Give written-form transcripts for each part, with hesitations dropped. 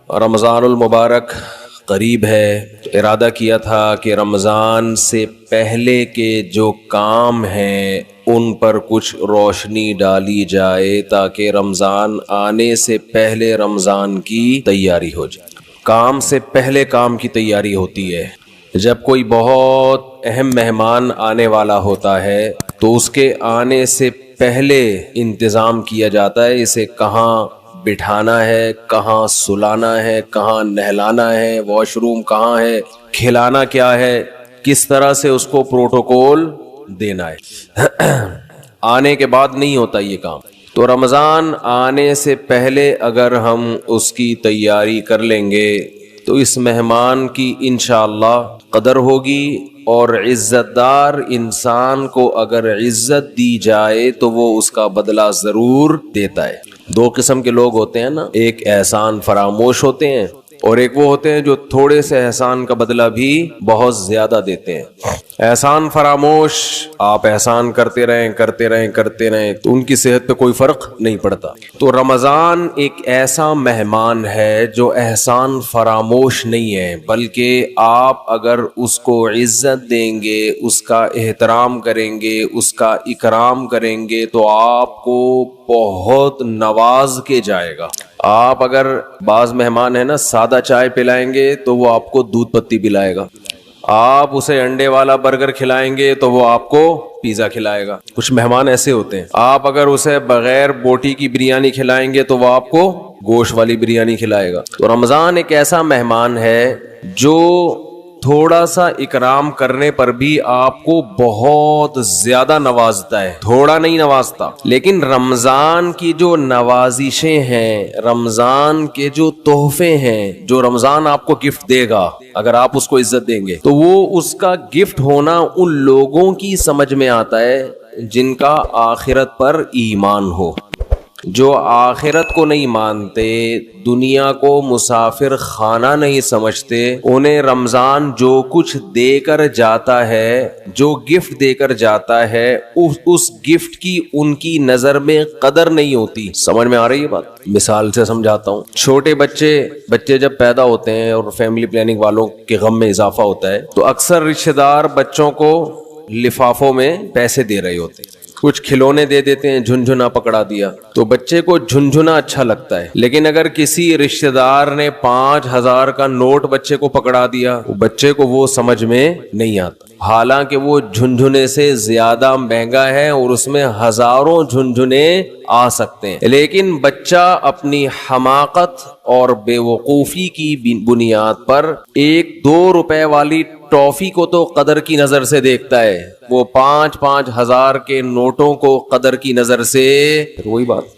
رمضان المبارک قریب ہے، تو ارادہ کیا تھا کہ رمضان سے پہلے کے جو کام ہیں ان پر کچھ روشنی ڈالی جائے تاکہ رمضان آنے سے پہلے رمضان کی تیاری ہو جائے۔ کام سے پہلے کام کی تیاری ہوتی ہے۔ جب کوئی بہت اہم مہمان آنے والا ہوتا ہے تو اس کے آنے سے پہلے انتظام کیا جاتا ہے، اسے کہاں بٹھانا ہے، کہاں سلانا ہے، کہاں نہلانا ہے، واش روم کہاں ہے، کھلانا کیا ہے، کس طرح سے اس کو پروٹوکول دینا ہے۔ آنے کے بعد نہیں ہوتا یہ کام۔ تو رمضان آنے سے پہلے اگر ہم اس کی تیاری کر لیں گے تو اس مہمان کی انشاءاللہ قدر ہوگی، اور عزت دار انسان کو اگر عزت دی جائے تو وہ اس کا بدلہ ضرور دیتا ہے۔ دو قسم کے لوگ ہوتے ہیں نا، ایک احسان فراموش ہوتے ہیں اور ایک وہ ہوتے ہیں جو تھوڑے سے احسان کا بدلہ بھی بہت زیادہ دیتے ہیں۔ احسان فراموش، آپ احسان کرتے رہیں تو ان کی صحت پہ کوئی فرق نہیں پڑتا۔ تو رمضان ایک ایسا مہمان ہے جو احسان فراموش نہیں ہے، بلکہ آپ اگر اس کو عزت دیں گے، اس کا احترام کریں گے، اس کا اکرام کریں گے تو آپ کو بہت نواز کے جائے گا۔ آپ اگر بعض مہمان ہیں نا سادہ چائے پلائیں گے تو وہ آپ کو دودھ پتی پلائے گا، آپ اسے انڈے والا برگر کھلائیں گے تو وہ آپ کو پیزا کھلائے گا۔ کچھ مہمان ایسے ہوتے ہیں، آپ اگر اسے بغیر بوٹی کی بریانی کھلائیں گے تو وہ آپ کو گوشت والی بریانی کھلائے گا۔ تو رمضان ایک ایسا مہمان ہے جو تھوڑا سا اکرام کرنے پر بھی آپ کو بہت زیادہ نوازتا ہے، تھوڑا نہیں نوازتا۔ لیکن رمضان کی جو نوازشیں ہیں، رمضان کے جو تحفے ہیں، جو رمضان آپ کو گفٹ دے گا اگر آپ اس کو عزت دیں گے تو وہ اس کا گفٹ ہونا ان لوگوں کی سمجھ میں آتا ہے جن کا آخرت پر ایمان ہو۔ جو آخرت کو نہیں مانتے، دنیا کو مسافر خانہ نہیں سمجھتے، انہیں رمضان جو کچھ دے کر جاتا ہے، جو گفٹ دے کر جاتا ہے، اس گفٹ کی ان کی نظر میں قدر نہیں ہوتی۔ سمجھ میں آ رہی ہے بات؟ مثال سے سمجھاتا ہوں۔ چھوٹے بچے جب پیدا ہوتے ہیں اور فیملی پلاننگ والوں کے غم میں اضافہ ہوتا ہے تو اکثر رشتہ دار بچوں کو لفافوں میں پیسے دے رہے ہوتے ہیں، کچھ کھلونے دے دیتے ہیں، جھنجھنا پکڑا دیا تو بچے کو جھنجھنا اچھا لگتا ہے۔ لیکن اگر کسی رشتہ دار نے 5,000 کا نوٹ بچے کو پکڑا دیا، بچے کو وہ سمجھ میں نہیں آتا، حالانکہ وہ جھنجھنے سے زیادہ مہنگا ہے اور اس میں ہزاروں جھنجھنے آ سکتے ہیں۔ لیکن بچہ اپنی حماقت اور بے وقوفی کی بنیاد پر 1-2 روپے والی ٹافی کو تو قدر کی نظر سے دیکھتا ہے، وہ 5-5 ہزار کے نوٹوں کو قدر کی نظر سے، وہی بات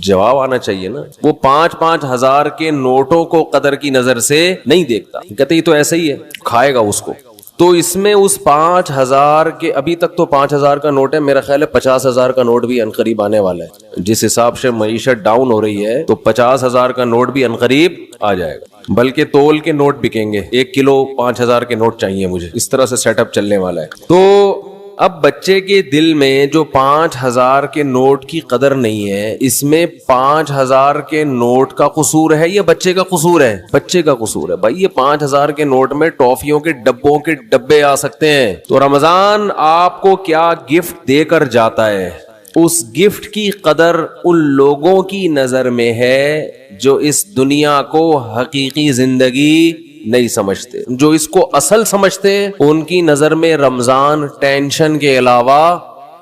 جواب آنا چاہیے نا، وہ 5-5 ہزار کے نوٹوں کو قدر کی نظر سے نہیں دیکھتا، کہتے یہ تو ایسا ہی ہے، کھائے گا اس کو۔ تو اس میں اس 5,000 کے، ابھی تک تو 5,000 کا نوٹ ہے، میرا خیال ہے 50,000 کا نوٹ بھی عنقریب آنے والا ہے۔ جس حساب سے معیشت ڈاؤن ہو رہی ہے تو 50,000 کا نوٹ بھی عنقریب آ جائے گا، بلکہ تول کے نوٹ بکیں گے، 1 کلو 5,000 کے نوٹ چاہیے مجھے، اس طرح سے سیٹ اپ چلنے والا ہے۔ تو اب بچے کے دل میں جو 5,000 کے نوٹ کی قدر نہیں ہے، اس میں 5,000 کے نوٹ کا قصور ہے یا بچے کا قصور ہے؟ بچے کا قصور ہے۔ بھائی یہ 5,000 کے نوٹ میں ٹافیوں کے ڈبوں کے ڈبے آ سکتے ہیں۔ تو رمضان آپ کو کیا گفٹ دے کر جاتا ہے، اس گفٹ کی قدر ان لوگوں کی نظر میں ہے جو اس دنیا کو حقیقی زندگی نہیں سمجھتے۔ جو اس کو اصل سمجھتے ان کی نظر میں رمضان ٹینشن کے علاوہ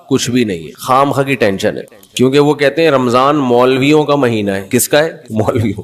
کچھ بھی نہیں ہے، خام خواہ کی ٹینشن ہے، کیونکہ وہ کہتے ہیں رمضان مولویوں کا مہینہ ہے۔ کس کا ہے؟ مولویوں،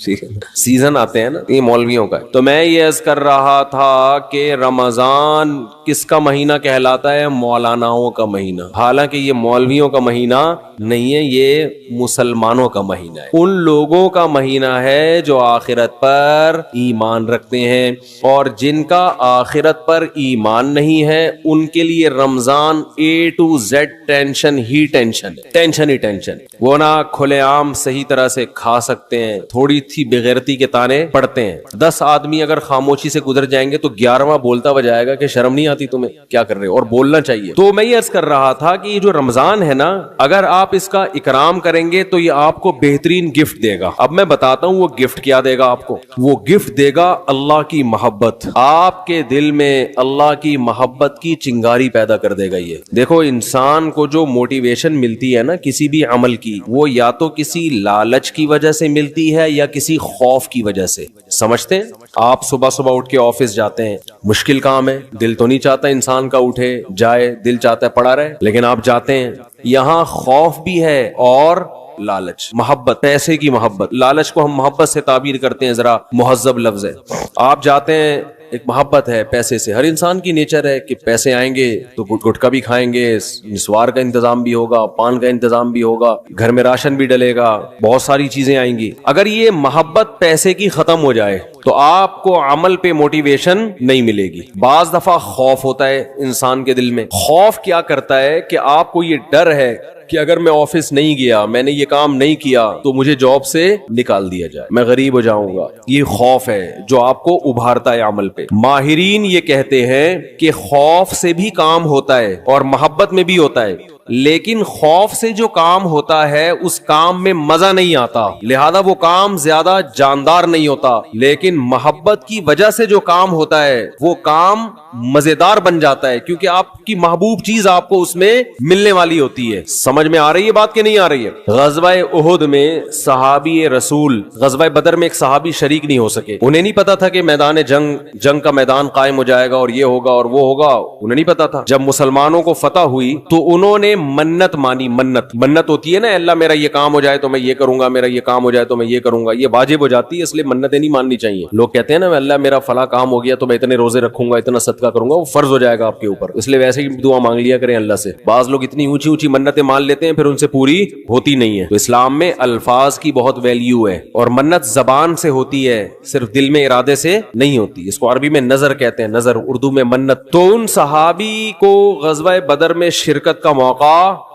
سیزن آتے ہیں نا، یہ مولویوں کا ہے۔ تو میں یہ عرض کر رہا تھا کہ رمضان کس کا مہینہ کہلاتا ہے؟ مولاناؤں کا مہینہ، حالانکہ یہ مولویوں کا مہینہ نہیں ہے، یہ مسلمانوں کا مہینہ ہے، ان لوگوں کا مہینہ ہے جو آخرت پر ایمان رکھتے ہیں، اور جن کا آخرت پر ایمان نہیں ہے ان کے لیے رمضان A to Z tension he tension, tension he tension. وہ نہ کھلے عام صحیح طرح سے کھا سکتے ہیں، تھوڑی سی بغیرتی کے تانے پڑتے ہیں. 10 آدمی اگر خاموشی سے گزر جائیں گے تو 11واں بولتا ہوا جائے گا کہ شرم نہیں آتی تمہیں، کیا کر رہے ہو، اور بولنا چاہیے. تو میں یہ عرض کر رہا تھا کہ یہ جو رمضان ہے نا، اگر آپ اس کا اکرام کریں گے تو یہ آپ کو بہترین گفٹ دے گا. اب میں بتاتا ہوں وہ گفٹ کیا دے گا آپ کو. وہ گفٹ دے گا اللہ کی محبت. آپ کے دل میں اللہ کی محبت کی چنگاری پیدا کر دے گا. یہ دیکھو، انسان کو جو موٹیویشن ملتی ہے نا کسی بھی عمل کی، وہ یا تو کسی لالچ کی وجہ سے ملتی ہے یا کسی خوف کی وجہ سے. سمجھتے ہیں؟ آپ صبح صبح اٹھ کے آفس جاتے ہیں، مشکل کام ہے، دل تو نہیں چاہتا انسان کا اٹھے جائے، دل چاہتا ہے پڑا رہے، لیکن آپ جاتے ہیں. یہاں خوف بھی ہے اور لالچ، محبت، پیسے کی محبت. لالچ کو ہم محبت سے تعبیر کرتے ہیں، ذرا مہذب لفظ ہے. آپ جاتے ہیں، ایک محبت ہے پیسے سے. ہر انسان کی نیچر ہے کہ پیسے آئیں گے تو گٹکا بھی کھائیں گے، نسوار کا انتظام بھی ہوگا، پان کا انتظام بھی ہوگا، گھر میں راشن بھی ڈلے گا، بہت ساری چیزیں آئیں گی. اگر یہ محبت پیسے کی ختم ہو جائے تو آپ کو عمل پہ موٹیویشن نہیں ملے گی. بعض دفعہ خوف ہوتا ہے انسان کے دل میں. خوف کیا کرتا ہے کہ آپ کو یہ ڈر ہے کہ اگر میں آفس نہیں گیا، میں نے یہ کام نہیں کیا تو مجھے جاب سے نکال دیا جائے، میں غریب ہو جاؤں گا. یہ خوف ہے جو آپ کو ابھارتا ہے عمل پہ. ماہرین یہ کہتے ہیں کہ خوف سے بھی کام ہوتا ہے اور محبت میں بھی ہوتا ہے، لیکن خوف سے جو کام ہوتا ہے اس کام میں مزہ نہیں آتا، لہذا وہ کام زیادہ جاندار نہیں ہوتا. لیکن محبت کی وجہ سے جو کام ہوتا ہے وہ کام مزیدار بن جاتا ہے، کیونکہ آپ کی محبوب چیز آپ کو اس میں ملنے والی ہوتی ہے. سمجھ میں آ رہی ہے بات کہ نہیں آ رہی ہے؟ غزوہ احد میں صحابی رسول، غزوہ بدر میں ایک صحابی شریک نہیں ہو سکے. انہیں نہیں پتا تھا کہ میدان جنگ کا میدان قائم ہو جائے گا اور یہ ہوگا اور وہ ہوگا، انہیں نہیں پتا تھا. جب مسلمانوں کو فتح ہوئی تو انہوں نے منت مانی. منت ہوتی ہے نا، اللہ میرا یہ کام ہو جائے تو میں یہ کروں گا، میرا یہ کام ہو جائے تو میں یہ کروں گا. یہ واجب ہو جاتی ہے، اس لیے منتیں نہیں ماننی چاہیے. لوگ کہتے ہیں نا اللہ میرا فلاں کام ہو گیا تو میں اتنے روزے رکھوں گا، اتنا صدقہ کروں گا، وہ فرض ہو جائے گا آپ کے اوپر، اس لیے ویسے ہی دعا مانگ لیا کریں اللہ سے. بعض لوگ اتنی اونچی اونچی منتیں مان لیتے ہیں پھر ان سے پوری ہوتی نہیں ہے. تو اسلام میں الفاظ کی بہت ویلیو ہے، اور منت زبان سے ہوتی ہے، صرف دل میں ارادے سے نہیں ہوتی. اس کو عربی میں نظر کہتے ہیں، نظر، اردو میں منت. تو ان صحابی کو غزوہ بدر میں شرکت کا موقع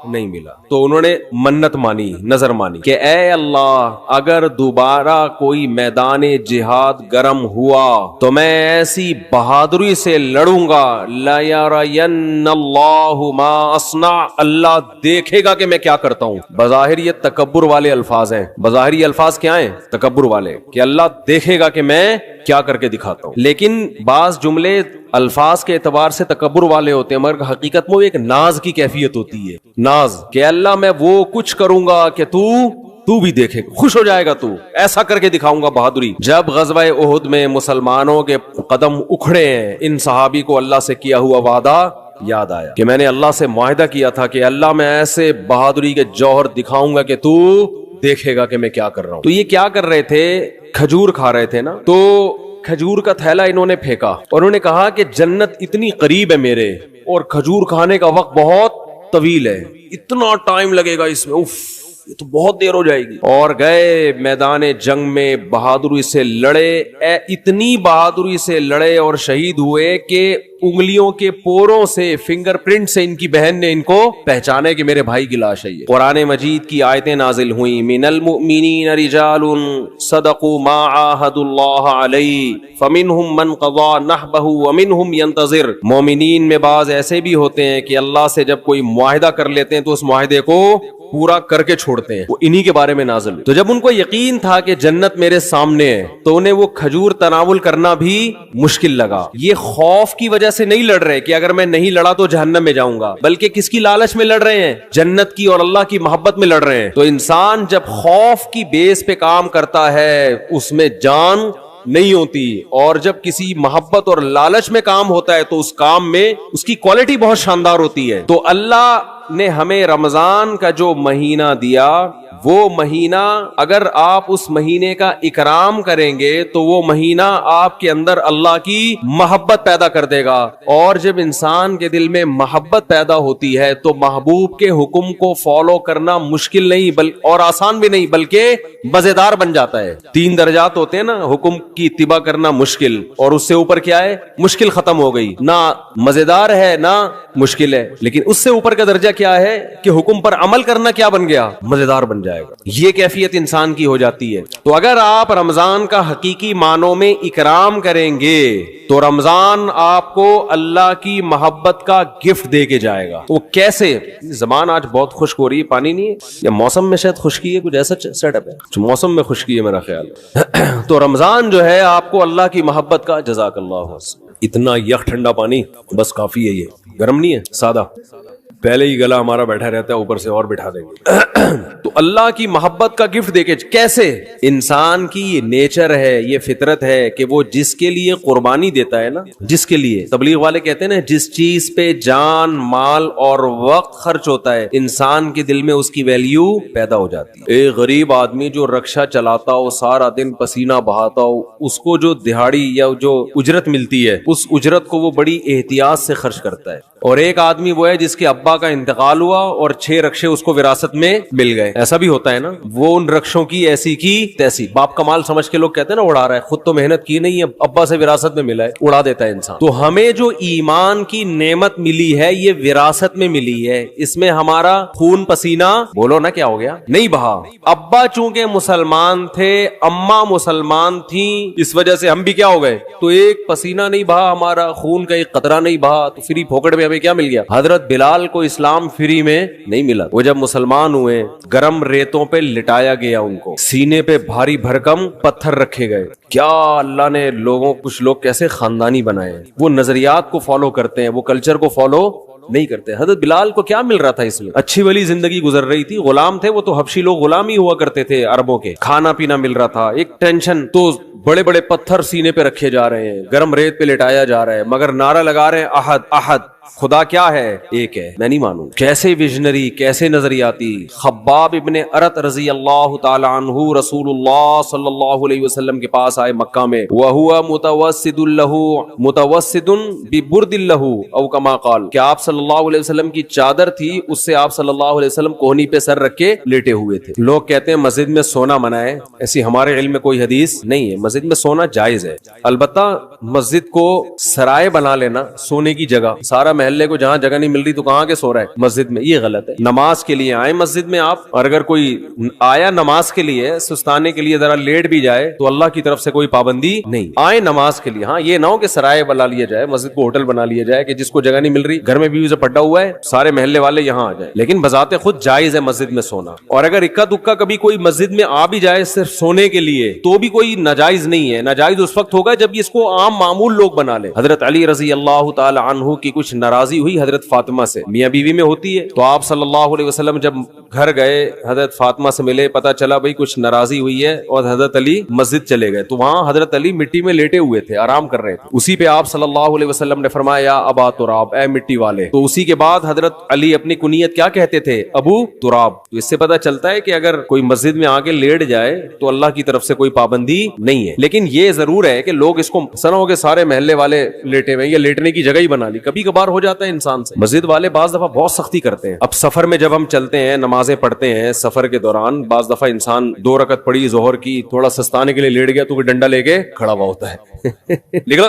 نہیں ملا تو انہوں نے منت مانی، نظر مانی کہ اے اللہ اگر دوبارہ کوئی میدان جہاد گرم ہوا تو میں ایسی بہادری سے لڑوں گا، لا یرین اللہ ما اصنع، اللہ دیکھے گا کہ میں کیا کرتا ہوں. بظاہر یہ تکبر والے الفاظ ہیں، بظاہر یہ الفاظ کیا ہیں؟ تکبر والے، کہ اللہ دیکھے گا کہ میں کیا کر کے دکھاتا ہوں. لیکن بعض جملے الفاظ کے اعتبار سے تکبر والے ہوتے ہیں، مگر حقیقت میں وہ ایک ناز کی کیفیت ہوتی ہے. ناز کہ اللہ میں وہ کچھ کروں گا کہ تو بھی دیکھے، خوش ہو جائے گا، تو ایسا کر کے دکھاؤں گا بہادری. جب غزوہ احد میں مسلمانوں کے قدم اکھڑے ہیں، ان صحابی کو اللہ سے کیا ہوا وعدہ یاد آیا کہ میں نے اللہ سے معاہدہ کیا تھا کہ اللہ میں ایسے بہادری کے جوہر دکھاؤں گا کہ تو دیکھے گا کہ میں کیا کر رہا ہوں. تو یہ کیا کر رہے تھے؟ کھجور کھا رہے تھے نا. تو کھجور کا تھیلا انہوں نے پھینکا اور انہوں نے کہا کہ جنت اتنی قریب ہے میرے، اور کھجور کھانے کا وقت بہت طویل ہے، اتنا ٹائم لگے گا اس میں، اف یہ تو بہت دیر ہو جائے گی. اور گئے میدان جنگ میں، بہادری سے لڑے، اتنی بہادری سے لڑے اور شہید ہوئے کہ انگلیوں کے پوروں سے، فنگر پرنٹ سے ان کی بہن نے ان کو پہچانے کہ میرے بھائی کی لاش ہے یہ. قرآن مجید کی آیتیں نازل ہوئیں، من المؤمنین رجال صدقوا ما عاہدوا اللہ علیہ فمنہم من قضى نحبہ ومنہم ینتظر. مومنین میں بعض ایسے بھی ہوتے ہیں کہ اللہ سے جب کوئی معاہدہ کر لیتے ہیں تو اس معاہدے کو پورا کر کے چھوڑتے ہیں. وہ انہی کے بارے میں نازل ہوئی. تو جب ان کو یقین تھا کہ جنت میرے سامنے ہے تو انہیں وہ کھجور تناول کرنا بھی مشکل لگا. یہ خوف کی وجہ سے نہیں لڑ رہے کہ اگر میں نہیں لڑا تو جہنم میں جاؤں گا، بلکہ کس کی لالچ میں لڑ رہے ہیں؟ جنت کی اور اللہ کی محبت میں لڑ رہے ہیں. تو انسان جب خوف کی بیس پہ کام کرتا ہے اس میں جان نہیں ہوتی، اور جب کسی محبت اور لالچ میں کام ہوتا ہے تو اس کام میں اس کی کوالٹی بہت شاندار ہوتی ہے. تو اللہ نے ہمیں رمضان کا جو مہینہ دیا، وہ مہینہ اگر آپ اس مہینے کا اکرام کریں گے تو وہ مہینہ آپ کے اندر اللہ کی محبت پیدا کر دے گا. اور جب انسان کے دل میں محبت پیدا ہوتی ہے تو محبوب کے حکم کو فالو کرنا مشکل نہیں اور آسان بھی نہیں، بلکہ مزیدار بن جاتا ہے. 3 درجات ہوتے ہیں نا، حکم کی اتباع کرنا مشکل، اور اس سے اوپر کیا ہے؟ مشکل ختم ہو گئی، نہ مزیدار ہے نہ مشکل ہے. لیکن اس سے اوپر کا درجہ کیا ہے کہ حکم پر عمل کرنا کیا بن گیا؟ مزیدار بن جائے گا. یہ کیفیت انسان کی ہو جاتی ہے. تو اگر آپ رمضان کا حقیقی معنوں میں اکرام کریں گے تو رمضان آپ کو اللہ کی محبت کا گفٹ دے کے جائے گا. وہ کیسے؟ زبان آج بہت خشک ہو رہی ہے, پانی نہیں ہے یا موسم میں شاید خشکی ہے, کچھ ایسا سیٹ اپ ہے, موسم میں خشکی ہے میرا خیال. تو رمضان جو ہے آپ کو اللہ کی محبت کا, جزاک اللہ, اتنا یک ٹھنڈا پانی بس کافی ہے. یہ گرم نہیں ہے, سادہ, پہلے ہی گلا ہمارا بیٹھا رہتا ہے, اوپر سے اور بٹھا دیں گے. تو اللہ کی محبت کا گفٹ دے کے کیسے؟ انسان کی یہ نیچر ہے, یہ فطرت ہے کہ وہ جس کے لیے قربانی دیتا ہے نا, جس کے لیے, تبلیغ والے کہتے ہیں نا, جس چیز پہ جان, مال اور وقت خرچ ہوتا ہے انسان کے دل میں اس کی ویلیو پیدا ہو جاتی ہے. ایک غریب آدمی جو رکشہ چلاتا ہو, سارا دن پسینہ بہاتا ہو, اس کو جو دہاڑی یا جو اجرت ملتی ہے اس اجرت کو وہ بڑی احتیاط سے خرچ کرتا ہے. اور ایک آدمی وہ ہے جس کے ابا کا انتقال ہوا اور 6 رکشے اس کو وراثت میں مل گئے. ایسا بھی ہوتا ہے نا, وہ ان رکشوں کی ایسی کی تیسی, باپ کا مال سمجھ کے لوگ کہتے ہیں نا اڑا رہا ہے, خود تو محنت کی نہیں ہے, ابا سے وراثت میں ملا ہے, اڑا دیتا ہے انسان. تو ہمیں جو ایمان کی نعمت ملی ہے یہ وراثت میں ملی ہے, اس میں ہمارا خون پسینہ, بولو نا کیا ہو گیا, نہیں بہا. ابا چونکہ مسلمان تھے, اماں مسلمان تھیں, اس وجہ سے ہم بھی کیا ہو گئے, تو ایک پسینہ نہیں بہا ہمارا, خون کا ایک قطرہ نہیں بہا, تو فری پھوکڑ میں ہمیں کیا مل گیا؟ حضرت بلال کو اسلام فری میں نہیں ملا. وہ جب مسلمان ہوئے گرم ریتوں پہ لٹایا گیا, ان کو سینے پہ بھاری بھرکم پتھر رکھے گئے. کیا اللہ نے لوگوں, کچھ لوگ کیسے خاندانی بنائے ہیں, وہ نظریات کو فالو کرتے ہیں, وہ کلچر کو فالو نہیں کرتے. حضرت بلال کو کیا مل رہا تھا اس میں؟ اچھی والی زندگی گزر رہی تھی, غلام تھے وہ تو, حبشی لوگ غلام ہی ہوا کرتے تھے عربوں کے, کھانا پینا مل رہا تھا, ایک ٹینشن. تو بڑے بڑے پتھر سینے پہ رکھے جا رہے ہیں, گرم ریت پہ لٹایا جا رہا ہے, مگر نعرہ لگا رہے ہیں احد احد, خدا کیا ہے؟ ایک ہے, میں نہیں مانوں. کیسے ویژنری, کیسے نظریاتی. خباب ابن ارت رضی اللہ تعالی عنہ رسول اللہ صلی اللہ علیہ وسلم کے پاس آئے مکہ میں, وہو متوسد له متوسد ببرد له او کما قال, کہ آپ صلی اللہ علیہ وسلم کی چادر تھی, اس سے آپ صلی اللہ علیہ وسلم کوہنی پہ سر رکھ کے لیٹے ہوئے تھے. لوگ کہتے ہیں مسجد میں سونا منع ہے, ایسی ہمارے علم میں کوئی حدیث نہیں ہے. مسجد میں سونا جائز ہے, البتہ مسجد کو سرائے بنا لینا سونے کی جگہ, سارا محلے کو جہاں جگہ نہیں مل رہی تو کہاں کے سو رہا ہے مسجد میں, یہ غلط ہے. نماز کے لیے آئے مسجد میں آپ, اور اگر کوئی آیا نماز کے لیے, سستانے کے لیے ذرا لیٹ بھی جائے تو اللہ کی طرف سے کوئی پابندی نہیں. آئے نماز کے لیے, ہاں یہ نہ ہو کہ سرائے بنا لیا جائے, مسجد کو ہوٹل بنا لیا جائے کہ جس کو جگہ نہیں مل رہی, گھر میں بھی اسے پڑا ہوا ہے, سارے محلے والے یہاں آ جائیں. لیکن بذات خود جائز ہے مسجد میں سونا. اور اگر اکا دکا کبھی کوئی مسجد میں آ بھی جائے صرف سونے کے لیے تو بھی کوئی ناجائز نہیں ہے. ناجائز اس وقت ہوگا جب اس کو عام معمول لوگ بنا لے. حضرت علی رضی اللہ تعالی عنہ کی کچھ ناراضی ہوئی حضرت فاطمہ سے, میاں بیوی میں ہوتی ہے, تو آپ صلی اللہ علیہ وسلم جب گھر گئے, حضرت فاطمہ سے ملے, پتا چلا بھئی کچھ ناراضی ہوئی ہے, اور حضرت علی مسجد چلے گئے. تو وہاں حضرت علی مٹی میں لیٹے ہوئے تھے, آرام کر رہے تھے. اسی پہ آپ صلی اللہ علیہ وسلم نے فرمایا یا ابا تراب, اے مٹی والے. تو اسی کے بعد حضرت علی اپنی کنیت کیا کہتے تھے؟ ابو تراب. تو اس سے پتا چلتا ہے کہ اگر کوئی مسجد میں آ کے لیٹ جائے تو اللہ کی طرف سے کوئی پابندی نہیں ہے. لیکن یہ ضرور ہے کہ لوگ اس کو سنا ہو کہ سارے محلے والے لیٹے ہوئے, یا لیٹنے کی جگہ ہی بنا لی, کبھی کبھار ہو جاتا ہے انسان سے. مسجد والے بعض دفعہ بہت سختی کرتے ہیں. اب سفر میں جب ہم چلتے ہیں, نمازیں پڑھتے ہیں سفر کے دوران, بعض دفعہ انسان 2 رکعت پڑھی ظہر کی, تھوڑا سستانے کے لیے لیٹ گیا تو کوئی ڈنڈا لے کے کھڑا ہوا ہوتا ہے, لیکن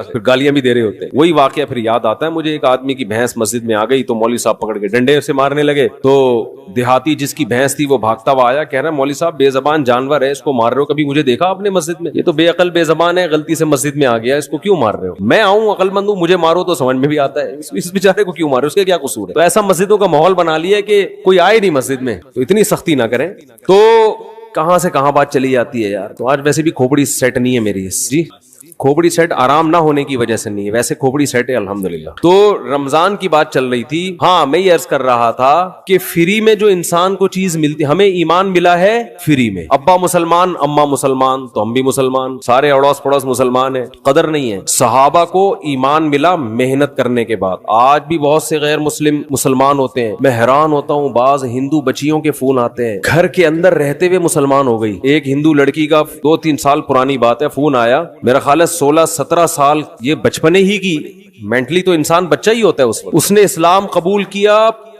پھر گالیاں بھی دے رہے ہوتے ہیں. وہی واقعہ پھر یاد آتا ہے مجھے, ایک آدمی کی بھینس مسجد میں آ گئی تو مولوی صاحب پکڑ کے ڈنڈے سے مارنے لگے. تو دیہاتی جس کی بھینس تھی وہ بھاگتا ہوا آیا, کہہ رہا ہے مولوی صاحب بے زبان جانور ہے, اس کو مار رہے ہو, کبھی مجھے دیکھا آپ نے مسجد میں؟ یہ تو بے عقل بے زبان ہے, غلطی سے مسجد میں آ گیا, اس کو کیوں مار رہے ہو؟ میں آؤں عقل مند ہوں, مجھے مارو تو سمجھ میں بھی آتا ہے, اس بیچارے کو کیوں مارے, اس کے کیا قصور ہے؟ تو ایسا مسجدوں کا ماحول بنا لیا کہ کوئی آئے نہیں مسجد میں, تو اتنی سختی نہ کریں. تو کہاں سے کہاں بات چلی جاتی ہے یار. تو آج ویسے بھی کھوپڑی سیٹ نہیں ہے میری, جی کھوپڑی سیٹ آرام نہ ہونے کی وجہ سے نہیں ہے, ویسے کھوپڑی سیٹ ہے الحمدللہ. تو رمضان کی بات چل رہی تھی. ہاں میں یہ عرض کر رہا تھا کہ فری میں جو انسان کو چیز ملتی, ہمیں ایمان ملا ہے فری میں. ابا مسلمان, اماں مسلمان, تو ہم بھی مسلمان, سارے اڑوس پڑوس مسلمان ہیں, قدر نہیں ہے. صحابہ کو ایمان ملا محنت کرنے کے بعد. آج بھی بہت سے غیر مسلم مسلمان ہوتے ہیں, میں حیران ہوتا ہوں, بعض ہندو بچیوں کے فون آتے ہیں, گھر کے اندر رہتے ہوئے مسلمان ہو گئی. ایک ہندو لڑکی کا 2-3 سال پرانی بات ہے, فون آیا, میرا خیال ہے 16-17 سال, یہ بچپنے ہی کی, مینٹلی تو انسان بچہ ہی ہوتا ہے اس وقت. اس نے اسلام قبول کیا,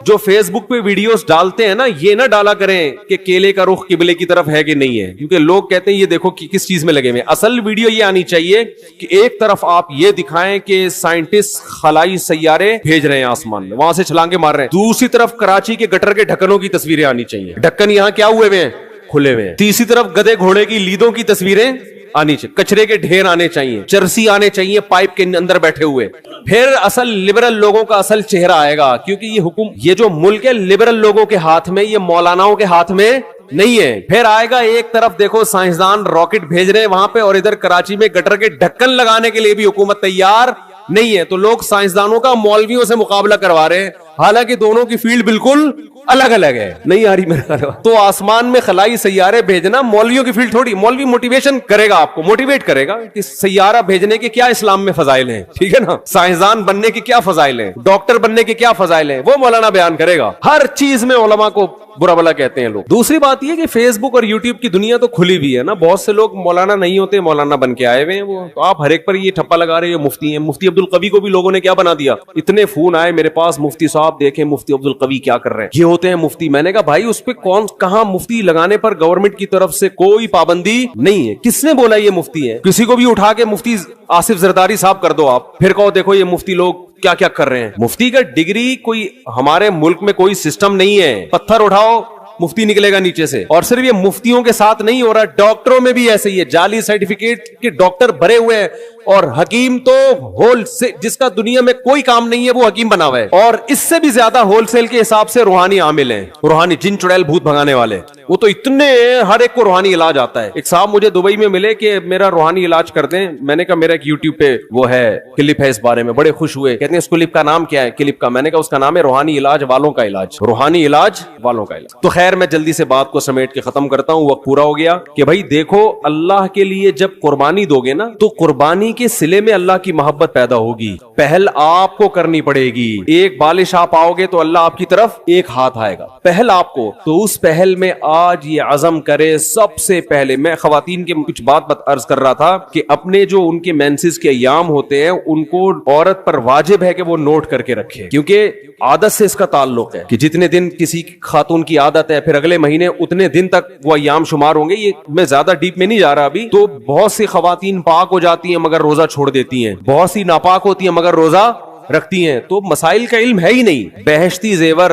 جو فیس بک پہ ویڈیوز ڈالتے ہیں نا, یہ نہ ڈالا کریں کہ کیلے کا رخ قبلے کی طرف ہے کہ نہیں ہے, کیونکہ لوگ کہتے ہیں یہ دیکھو کس چیز میں لگے ہوئے. اصل ویڈیو یہ آنی چاہیے کہ ایک طرف آپ یہ دکھائیں کہ سائنٹسٹ خلائی سیارے بھیج رہے ہیں آسمان میں, وہاں سے چھلانگے مار رہے ہیں. دوسری طرف کراچی کے گٹر کے ڈھکنوں کی تصویریں آنی چاہیے, ڈھکن یہاں کیا ہوئے ہوئے ہیں, کھلے ہوئے ہیں. تیسری طرف گدے گھوڑے کی لیدوں کی تصویریں آنی چاہیے, کچرے کے ڈھیر آنے چاہیے, چرسی آنے چاہیے پائپ کے اندر بیٹھے ہوئے. پھر اصل لبرل لوگوں کا اصل چہرہ آئے گا, کیونکہ یہ جو ملک ہے لبرل لوگوں کے ہاتھ میں, یہ مولاناؤں کے ہاتھ میں نہیں ہے. پھر آئے گا ایک طرف دیکھو سائنسدان راکٹ بھیج رہے ہیں وہاں پہ, اور ادھر کراچی میں گٹر کے ڈھکن لگانے کے لیے بھی حکومت تیار نہیں ہے. تو لوگ سائنسدانوں کا مولویوں سے مقابلہ کروا رہے ہیں, حالانکہ دونوں کی فیلڈ بالکل الگ الگ ہے. نہیں آ رہی میرے تو آسمان میں خلائی سیارے بھیجنا مولویوں کی فیلڈ تھوڑی. مولوی موٹیویشن کرے گا, آپ کو موٹیویٹ کرے گا کہ سیارہ بھیجنے کے کیا اسلام میں فضائل ہیں, ٹھیک ہے نا, سائنسدان بننے کے کیا فضائل ہیں, ڈاکٹر بننے کے کیا فضائل ہیں, وہ مولانا بیان کرے گا. ہر چیز میں علماء کو برا بلا کہتے ہیں لوگ. دوسری بات یہ کہ فیس بک اور یوٹیوب کی دنیا تو کھلی بھی ہے نا, بہت سے لوگ مولانا نہیں ہوتے, مولانا بن کے آئے ہوئے ہیں وہ. تو آپ ہر ایک پر یہ ٹھپا لگا رہے ہیں مفتی ہیں. مفتی عبدالقوی کو بھی لوگوں نے کیا بنا دیا, اتنے فون آئے میرے پاس, مفتی صاحب دیکھیں مفتی عبدالقوی کیا کر رہے ہیں, یہ ہوتے ہیں مفتی. میں نے کہا بھائی اس پہ کہاں مفتی لگانے پر گورنمنٹ کی طرف سے کوئی پابندی نہیں ہے. کس نے بولا یہ مفتی ہے؟ کسی کو بھی اٹھا کے مفتی آصف زرداری صاحب کر دو آپ, پھر کہو دیکھو یہ مفتی لوگ کیا کیا کر رہے ہیں. مفتی کا ڈگری کوئی ہمارے ملک میں کوئی سسٹم نہیں ہے, پتھر اٹھاؤ مفتی نکلے گا نیچے سے. اور صرف یہ مفتیوں کے ساتھ نہیں ہو رہا, ڈاکٹروں میں بھی ایسے ہی ہے, جعلی سرٹیفکیٹ کے ڈاکٹر بھرے ہوئے ہیں. اور حکیم تو ہول سے, جس کا دنیا میں کوئی کام نہیں ہے وہ حکیم بنا ہوا ہے. اور اس سے بھی زیادہ ہول سیل کے حساب سے روحانی عامل ہیں, روحانی جن چڑیل بھوت بھگانے والے, وہ تو اتنے ہر ایک کو روحانی علاج آتا ہے. ایک صاحب مجھے دبئی میں ملے کہ میرا روحانی علاج کر دیں. میں نے کہا میرا ایک یوٹیوب پہ وہ ہے کلپ ہے اس بارے میں, بڑے خوش ہوئے, کہتے ہیں اس کلپ کا نام کیا ہے, کلپ کا. میں نے کہا اس کا نام ہے روحانی علاج والوں کا علاج, روحانی علاج والوں کا علاج. تو خیر میں جلدی سے بات کو سمیٹ کے ختم کرتا ہوں, وقت پورا ہو گیا. کہ بھائی دیکھو اللہ کے لیے جب قربانی دو گے نا, تو قربانی کے صلے میں اللہ کی محبت پیدا ہوگی. پہل آپ کو کرنی پڑے گی. ایک بالش آپ آؤ گے تو اللہ آپ کی طرف ایک ہاتھ آئے گا, پہل آپ کو. تو اس پہل میں آج یہ عزم کرے سب سے پہلے. میں خواتین کے کچھ بات عرض کر رہا تھا کہ اپنے جو ان کے مینسز کے ایام ہوتے ہیں ان کو عورت پر واجب ہے کہ وہ نوٹ کر کے رکھے, کیونکہ عادت سے اس کا تعلق ہے کہ جتنے دن کسی خاتون کی عادت ہے پھر اگلے مہینے اتنے دن تک وہ ایام شمار ہوں گے. یہ میں زیادہ ڈیپ میں نہیں جا رہا ابھی. تو بہت سی خواتین پاک ہو جاتی ہیں مگر روزہ چھوڑ دیتی ہیں, بہت سی ناپاک ہوتی ہیں مگر روزہ رکھتی ہیں. تو مسائل کا علم ہے ہی نہیں. بہشتی زیور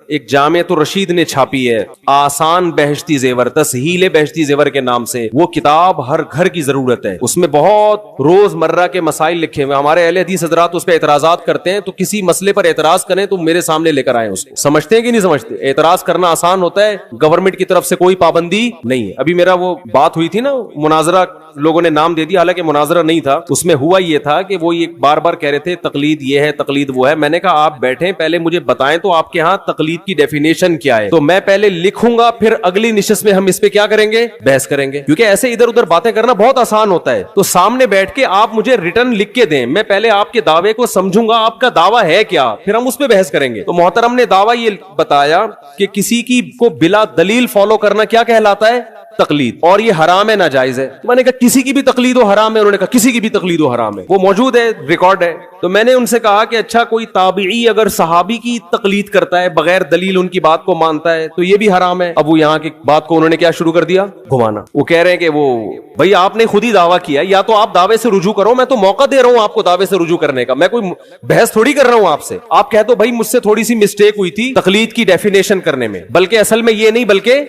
ایک جامعۃ الرشید نے چھاپی ہے, آسان بہشتی زیور, تسہیل بہشتی زیور کے نام سے. وہ کتاب ہر گھر کی ضرورت ہے. اس میں بہت روز مرہ کے مسائل لکھے ہوئے. ہمارے اہل حدیث حضرات اس پہ اعتراضات کرتے ہیں, تو کسی مسئلے پر اعتراض کریں تو میرے سامنے لے کر آئیں اس کو. سمجھتے ہیں کہ نہیں سمجھتے؟ اعتراض کرنا آسان ہوتا ہے, گورنمنٹ کی طرف سے کوئی پابندی نہیں ہے. ابھی میرا وہ بات ہوئی تھی نا, مناظرہ لوگوں نے نام دے دیا, حالانکہ مناظرہ نہیں تھا. اس میں ہوا یہ تھا کہ وہ یہ بار بار کہہ رہے تھے تقلید یہ ہے تقلید وہ ہے. میں نے کہا آپ بیٹھیں پہلے مجھے بتائیں تو آپ کے ہاں تقلید کی ڈیفینیشن کیا ہے, تو میں پہلے لکھوں گا, پھر اگلی نشست میں ہم اس پہ کیا کریں گے, بحث کریں گے. کیونکہ ایسے ادھر ادھر باتیں کرنا بہت آسان ہوتا ہے. تو سامنے بیٹھ کے آپ مجھے ریٹرن لکھ کے دیں, میں پہلے آپ کے دعوے کو سمجھوں گا, آپ کا دعویٰ ہے کیا, پھر ہم اس پہ بحث کریں گے. تو محترم نے دعویٰ یہ بتایا کہ کسی کی کو بلا دلیل فالو کرنا کیا کہلاتا ہے, تقلید, اور یہ حرام ہے, ناجائز ہے. میں نے کہا کسی کی بھی تقلید و حرام ہے. انہوں نے کہا کسی کی بھی تقلید و حرام ہے. وہ موجود ہے, ریکارڈ ہے. تو میں نے ان سے کہا کہ اچھا کوئی تابعی اگر صحابی کی تقلید کرتا ہے, بغیر دلیل ان کی بات کو مانتا ہے, تو یہ بھی حرام ہے. اب وہ یہاں کی بات کو انہوں نے کیا شروع کر دیا, گھمانا. وہ کہہ رہے ہیں کہ وہ بھائی آپ نے خود ہی دعویٰ کیا, یا تو آپ دعوے سے رجوع کرو, میں تو موقع دے رہا ہوں آپ کو دعوے سے رجوع کرنے کا, میں کوئی بحث تھوڑی کر رہا ہوں آپ سے. آپ کہہ دو بھائی مجھ سے تھوڑی سی مسٹیک ہوئی تھی تقلید کی ڈیفینیشن کرنے میں, بلکہ اصل میں یہ نہیں بلکہ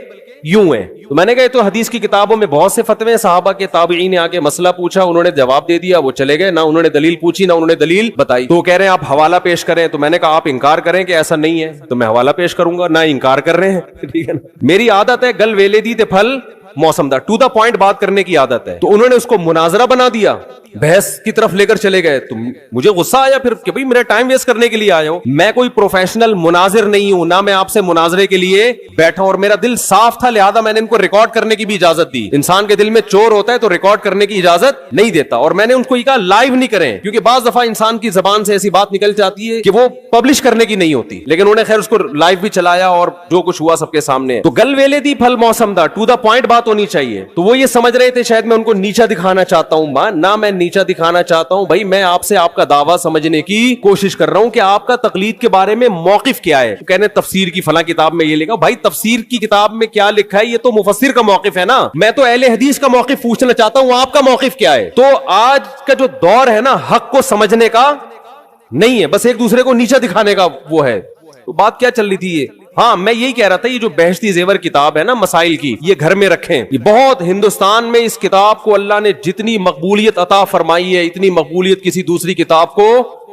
یوں ہے. تو میں نے کہا تو حدیث کی کتابوں میں بہت سے فتوے, صحابہ کے تابعین نے آ کے مسئلہ پوچھا, انہوں نے جواب دے دیا, وہ چلے گئے, نہ انہوں نے دلیل پوچھی نہ انہوں نے دلیل بتائی. تو کہہ رہے ہیں آپ حوالہ پیش کریں. تو میں نے کہا آپ انکار کریں کہ ایسا نہیں ہے, تو میں حوالہ پیش کروں گا, نہ انکار کر رہے ہیں, ٹھیک ہے نا. میری عادت ہے گل ویلے دی تے پھل موسم دا, ٹو دا پوائنٹ بات کرنے کی عادت ہے. تو انہوں نے اس کو مناظرہ بنا دیا, بحث کی طرف لے کر چلے گئے. تو مجھے غصہ آیا پھر کہ بھئی میرا ٹائم ویسٹ کرنے کے لیے آیا ہوں. میں کوئی پروفیشنل مناظر نہیں ہوں, نہ میں آپ سے مناظرے کے لیے بیٹھا ہوں, اور میرا دل صاف تھا, لہذا میں نے ان کو ریکارڈ کرنے کی بھی اجازت دی. انسان کے دل میں چور ہوتا ہے تو ریکارڈ کرنے کی اجازت نہیں دیتا, اور میں نے ان کو یہ کہا لائیو نہیں کریں, کیونکہ بعض دفعہ انسان کی زبان سے ایسی بات نکل جاتی ہے کہ وہ پبلش کرنے کی نہیں ہوتی. لیکن انہوں نے خیر اس کو لائیو بھی چلایا, اور جو کچھ ہوا سب کے سامنے. تو گل ویلے دی پھل موسم دا, ٹو دا پوائنٹ بات ہونی چاہیے. تو وہ یہ سمجھ رہے تھے شاید میں ان کو نیچا دکھانا چاہتا ہوں. ماں نہ میں نیچا دکھانا چاہتا ہوں بھائی, میں آپ سے آپ کا دعویٰ سمجھنے کی کوشش کر رہا ہوں کہ آپ کا تقلید کے بارے میں موقف کیا ہے. کہنے تفسیر کی فلاں کتاب میں یہ لکھا. بھائی تفسیر کی کتاب میں کیا لکھا ہے یہ تو مفسر کا موقف ہے نا. میں تو اہل حدیث کا موقف پوچھنا چاہتا ہوں, آپ کا موقف کیا ہے. تو آج کا جو دور ہے نا حق کو سمجھنے کا نہیں ہے, بس ایک دوسرے کو نیچا دکھانے کا وہ ہے. تو بات کیا چل رہی تھی یہ؟ ہاں میں یہی کہہ رہا تھا یہ جو بہشتی زیور کتاب ہے نا مسائل کی, یہ گھر میں رکھیں. یہ بہت ہندوستان میں اس کتاب کو اللہ نے جتنی مقبولیت عطا فرمائی ہے اتنی مقبولیت کسی دوسری کتاب کو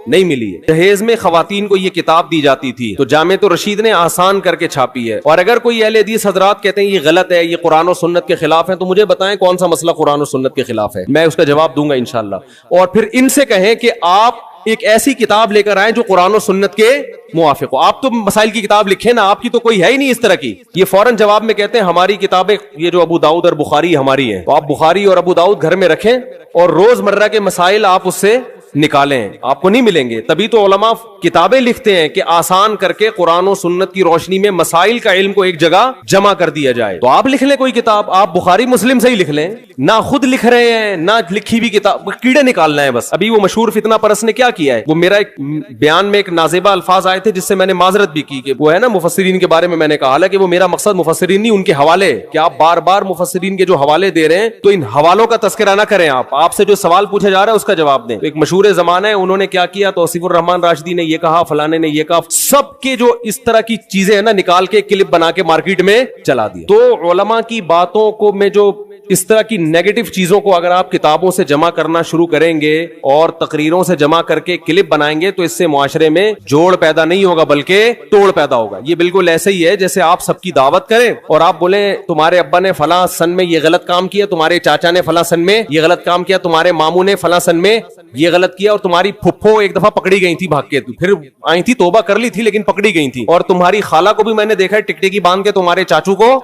نہیں ملی ہے. جہیز میں خواتین کو یہ کتاب دی جاتی تھی تو جامعۃ الرشید نے آسان کر کے چھاپی ہے. اور اگر کوئی اہل حدیث حضرات کہتے ہیں یہ غلط ہے, یہ قرآن و سنت کے خلاف ہے, تو مجھے بتائیں کون سا مسئلہ قرآن و سنت کے خلاف ہے, میں اس کا جواب دوں گا انشاءاللہ. اور پھر ان سے کہیں کہ آپ ایک ایسی کتاب لے کر آئیں جو قرآن و سنت کے موافق ہو. آپ تو مسائل کی کتاب لکھیں نا, آپ کی تو کوئی ہے ہی نہیں اس طرح کی. یہ فوراً جواب میں کہتے ہیں ہماری کتابیں یہ جو ابو داؤد اور بخاری ہماری ہیں, تو آپ بخاری اور ابو داؤد گھر میں رکھیں اور روز مرہ کے مسائل آپ اس سے نکالیں, آپ کو نہیں ملیں گے. تبھی تو علماء کتابیں لکھتے ہیں کہ آسان کر کے قرآن و سنت کی روشنی میں مسائل کا علم کو ایک جگہ جمع کر دیا جائے. تو آپ لکھ لیں کوئی کتاب, آپ بخاری مسلم سے ہی لکھ لیں, نہ خود لکھ رہے ہیں نہ لکھی بھی کتاب, کیڑے نکالنا ہے بس. ابھی وہ مشہور فتنہ پرست نے کیا کیا ہے, وہ میرا ایک بیان میں ایک نازیبہ الفاظ آئے تھے جس سے میں نے معذرت بھی کی کہ وہ ہے نا مفسرین کے بارے میں نے کہا, حالانکہ وہ میرا مقصد مفسرین نہیں ان کے حوالے, کہ آپ بار بار مفسرین کے جو حوالے دے رہے ہیں تو ان حوالوں کا تذکرہ نہ کریں. آپ سے جو سوال پوچھا جا رہا ہے اس کا جواب دیں. ایک مشہور زمانہ ہے انہوں نے کیا کیا, توصیف الرحمان راشدی نے یہ کہا, فلانے نے یہ کہا, سب کے جو اس طرح کی چیزیں ہیں نا نکال کے کلپ بنا کے مارکیٹ میں چلا دیا. تو علماء کی باتوں کو میں جو اس طرح کی نیگیٹو چیزوں کو اگر آپ کتابوں سے جمع کرنا شروع کریں گے اور تقریروں سے جمع کر کے کلپ بنائیں گے تو اس سے معاشرے میں جوڑ پیدا نہیں ہوگا بلکہ توڑ پیدا ہوگا. یہ بالکل ایسے ہی ہے جیسے آپ سب کی دعوت کریں اور آپ بولیں تمہارے ابا نے فلاں سن میں یہ غلط کام کیا, تمہارے چاچا نے فلاں سن میں یہ غلط کام کیا, تمہارے ماموں نے فلاں سن میں یہ غلط کیا, اور تمہاری پھپھو ایک دفعہ پکڑی گئی تھی بھاگ کے, پھر آئی تھی توبہ کر لی تھی لیکن پکڑی گئی تھی, اور تمہاری خالہ کو بھی میں نے دیکھا ہے ٹکٹکی باندھ کے تمہارے چاچو کو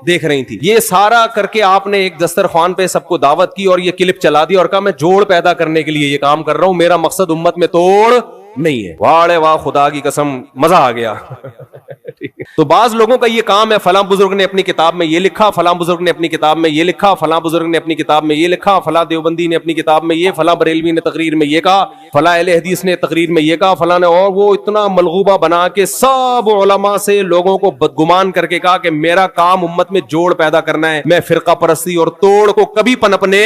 دیکھ رہی تھی. یہ سارا کر کے آپ نے ایک دسترخوان پہ سب کو دعوت کی اور یہ کلپ چلا دی اور کہا میں جوڑ پیدا کرنے کے لیے یہ کام کر رہا ہوں, میرا مقصد امت میں توڑ نہیں ہے. واڑے واہ خدا کی قسم, مزہ آ گیا. تو بعض لوگوں کا یہ کام ہے, فلاں بزرگ نے اپنی کتاب میں یہ لکھا, فلاں بزرگ نے اپنی کتاب میں یہ لکھا, فلاں بزرگ نے اپنی کتاب میں یہ لکھا, فلاں دیوبندی نے اپنی کتاب میں یہ, فلاں بریلوی نے تقریر میں یہ کہا, فلاں اہل حدیث نے تقریر میں یہ کہا, فلاں نے, اور وہ اتنا ملغوبہ بنا کے سب علماء سے لوگوں کو بدگمان کر کے کہا کہ میرا کام امت میں جوڑ پیدا کرنا ہے, میں فرقہ پرستی اور توڑ کو کبھی پنپنے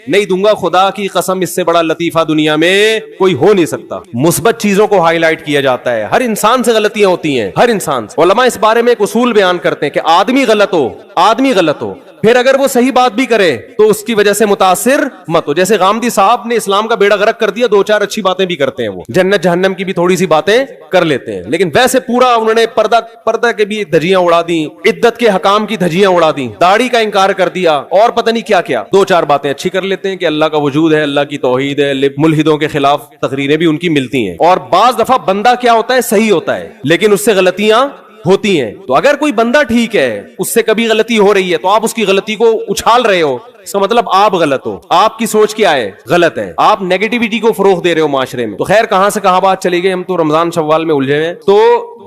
نہیں دوں گا. خدا کی قسم اس سے بڑا لطیفہ دنیا میں کوئی ہو نہیں سکتا. مثبت چیزوں کو ہائی لائٹ کیا جاتا ہے, ہر انسان سے غلطیاں ہوتی ہیں, ہر انسان سے. علماء اس بارے میں ایک اصول بیان کرتے ہیں کہ آدمی غلط ہو, پھر اگر وہ صحیح بات بھی کرے تو اس کی وجہ سے متاثر مت ہو. جیسے غامدی صاحب نے اسلام کا بیڑا غرق کر دیا, دو چار اچھی باتیں بھی کرتے ہیں, وہ جنت جہنم کی بھی تھوڑی سی باتیں کر لیتے ہیں, لیکن ویسے پورا انہوں نے پردہ کے بھی دھجیاں اڑا دی, عدت کے حکام کی دھجیاں اڑا دی, داڑھی کا انکار کر دیا, اور پتہ نہیں کیا کیا. دو چار باتیں اچھی کر لیتے ہیں کہ اللہ کا وجود ہے, اللہ کی توحید ہے, ملحدوں کے خلاف تقریریں بھی ان کی ملتی ہیں. اور بعض دفعہ بندہ کیا ہوتا ہے, صحیح ہوتا ہے لیکن اس سے غلطیاں ہوتی ہیں. تو اگر کوئی بندہ ٹھیک ہے, اس سے کبھی غلطی ہو رہی ہے, تو آپ اس کی غلطی کو اچھال رہے ہو, اس کا مطلب آپ غلط ہو, آپ کی سوچ کیا ہے, غلط ہے, آپ نیگیٹیوٹی کو فروغ دے رہے ہو معاشرے میں. تو خیر کہاں سے کہاں بات چلی گئی, ہم تو رمضان شوال میں الجھے ہیں. تو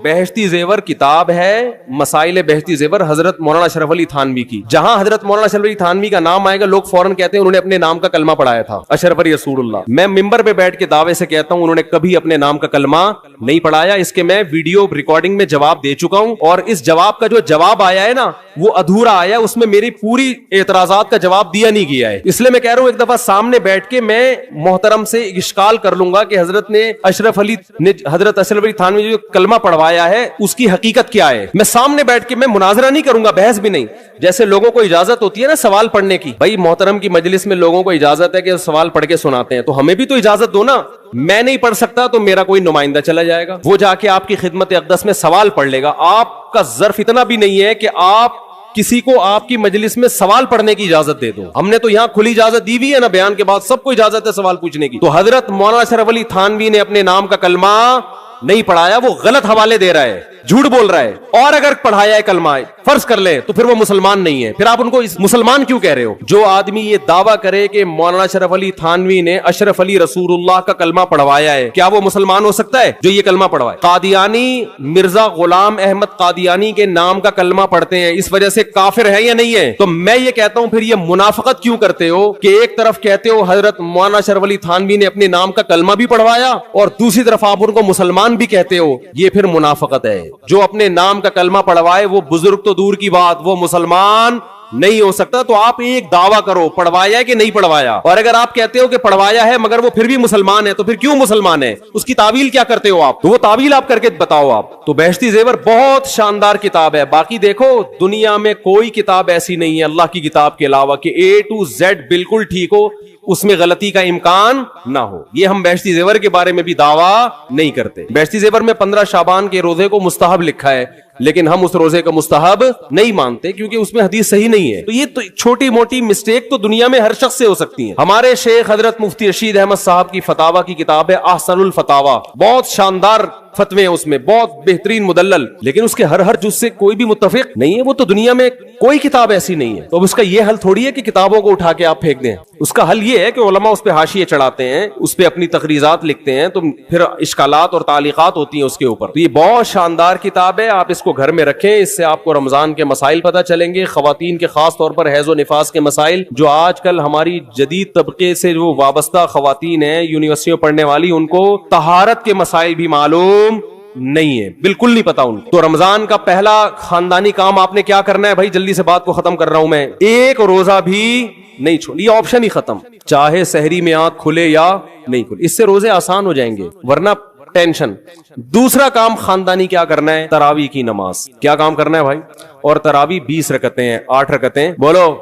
بہشتی زیور کتاب ہے, مسائل بہشتی زیور حضرت مولانا اشرف علی تھانوی کی. جہاں حضرت مولانا اشرف علی تھانوی کا نام آئے گا لوگ فوراً کہتے ہیں انہوں نے اپنے نام کا کلمہ پڑھایا تھا, اشرف علی رسول اللہ. میں ممبر پہ بیٹھ کے دعوے سے کہتا ہوں انہوں نے کبھی اپنے نام کا کلمہ نہیں پڑھایا. اس کے میں ویڈیو ریکارڈنگ میں جواب دے چکا ہوں, اور اس جواب کا جو جواب آیا ہے نا وہ ادھورا آیا, اس میں میری پوری اعتراضات کا جواب دیا نہیں گیا ہے. اس لیے میں کہہ رہا ہوں ایک دفعہ سامنے بیٹھ کے میں محترم سے اشکال کر لوں گا کہ حضرت اشرف علی تھانوی جو کلمہ پڑھوایا ہے اس کی حقیقت کیا ہے. میں سامنے بیٹھ کے میں مناظرہ نہیں کروں گا, بحث بھی نہیں. جیسے لوگوں کو اجازت ہوتی ہے نا سوال پڑھنے کی, بھائی محترم کی مجلس میں لوگوں کو اجازت ہے کہ سوال پڑھ کے سناتے ہیں, تو ہمیں بھی تو اجازت دو نا. میں نہیں پڑھ سکتا تو میرا کوئی نمائندہ چلا جائے گا, وہ جا کے آپ کی خدمت اقدس میں سوال پڑھ لے گا. آپ کا ظرف اتنا بھی نہیں ہے کہ آپ کسی کو آپ کی مجلس میں سوال پڑھنے کی اجازت دے دو. ہم نے تو یہاں کھلی اجازت دی ہوئی ہے نا, بیان کے بعد سب کو اجازت ہے سوال پوچھنے کی. تو حضرت مولانا اشرف علی تھانوی نے اپنے نام کا کلمہ نہیں پڑھایا وہ غلط حوالے دے رہا ہے, جھوٹ بول رہا ہے, اور اگر پڑھایا ہے کلمہ فرض کر لے تو پھر وہ مسلمان نہیں ہے, پھر آپ ان کو مسلمان کیوں کہہ رہے ہو؟ جو آدمی یہ دعویٰ کرے کہ مولانا اشرف علی تھانوی نے اشرف علی رسول اللہ کا کلمہ پڑھوایا ہے, کیا وہ مسلمان ہو سکتا ہے جو یہ کلمہ پڑھوائے؟ قادیانی مرزا غلام احمد قادیانی کے نام کا کلمہ پڑھتے ہیں, اس وجہ سے کافر ہے یا نہیں ہے؟ تو میں یہ کہتا ہوں پھر یہ منافقت کیوں کرتے ہو کہ ایک طرف کہتے ہو حضرت مولانا اشرف علی تھانوی نے اپنے نام کا کلمہ بھی پڑھوایا اور دوسری طرف آپ ان کو مسلمان بھی کہتے ہو, یہ پھر منافقت ہے. جو اپنے نام کا کلمہ پڑھوائے وہ بزرگ تو دور کی بات وہ مسلمان نہیں ہو سکتا. تو آپ ایک دعویٰ کرو پڑھوایا ہے کہ نہیں پڑھوایا, اور اگر آپ کہتے ہو کہ پڑھوایا ہے مگر وہ پھر بھی مسلمان ہے تو پھر کیوں مسلمان ہے؟ اس کی تعویل کیا کرتے ہو آپ؟ تو وہ تعویل آپ کر کے بتاؤ آپ. تو بہشتی زیور بہت شاندار کتاب ہے. باقی دیکھو دنیا میں کوئی کتاب ایسی نہیں ہے اللہ کی کتاب کے علاوہ کہ A to Z بالکل ٹھیک ہو, اس میں غلطی کا امکان نہ ہو. یہ ہم بہشتی زیور کے بارے میں بھی دعویٰ نہیں کرتے. بہشتی زیور میں 15 شعبان کے روزے کو مستحب لکھا ہے, لیکن ہم اس روزے کا مستحب نہیں مانتے کیونکہ اس میں حدیث صحیح نہیں ہے. تو یہ تو چھوٹی موٹی مسٹیک تو دنیا میں ہر شخص سے ہو سکتی ہیں. ہمارے شیخ حضرت مفتی رشید احمد صاحب کی فتاوی کی کتاب ہے احسن الفتاوی, بہت شاندار فتوے ہیں اس میں, بہت بہترین مدلل, لیکن اس کے ہر جز سے کوئی بھی متفق نہیں ہے. وہ تو دنیا میں کوئی کتاب ایسی نہیں ہے. تو اب اس کا یہ حل تھوڑی ہے کہ کتابوں کو اٹھا کے آپ پھینک دیں. اس کا حل یہ ہے کہ علماء اس پہ حاشیے چڑھاتے ہیں, اس پہ اپنی تقریرات لکھتے ہیں, تو پھر اشکالات اور تعلیقات ہوتی ہیں اس کے اوپر. تو یہ بہت شاندار کتاب ہے, آپ اس کو گھر میں رکھیں, اس سے آپ کو رمضان کے مسائل پتہ چلیں گے, خواتین کے خاص طور پر حیض و نفاس کے مسائل, جو آج کل ہماری جدید طبقے سے جو وابستہ خواتین ہیں یونیورسٹیوں پڑھنے والی, ان کو طہارت کے مسائل بھی معلوم نہیں ہے, بالکل نہیں پتا ان کو. تو رمضان کا پہلا خاندانی کام آپ نے کیا کرنا ہے بھائی؟ جلدی سے بات کو ختم کر رہا ہوں میں, ایک روزہ بھی نہیں چھوڑ, یہ آپشن ہی ختم, چاہے سحری میں آنکھ کھلے یا نہیں کھلے, اس سے روزے آسان ہو جائیں گے ورنہ ٹینشن. دوسرا کام خاندانی کیا کرنا ہے؟ تراویح کی نماز. کیا کام کرنا ہے بھائی؟ اور تراویح 20 رکعتیں ہیں, 8 رکعتیں بولو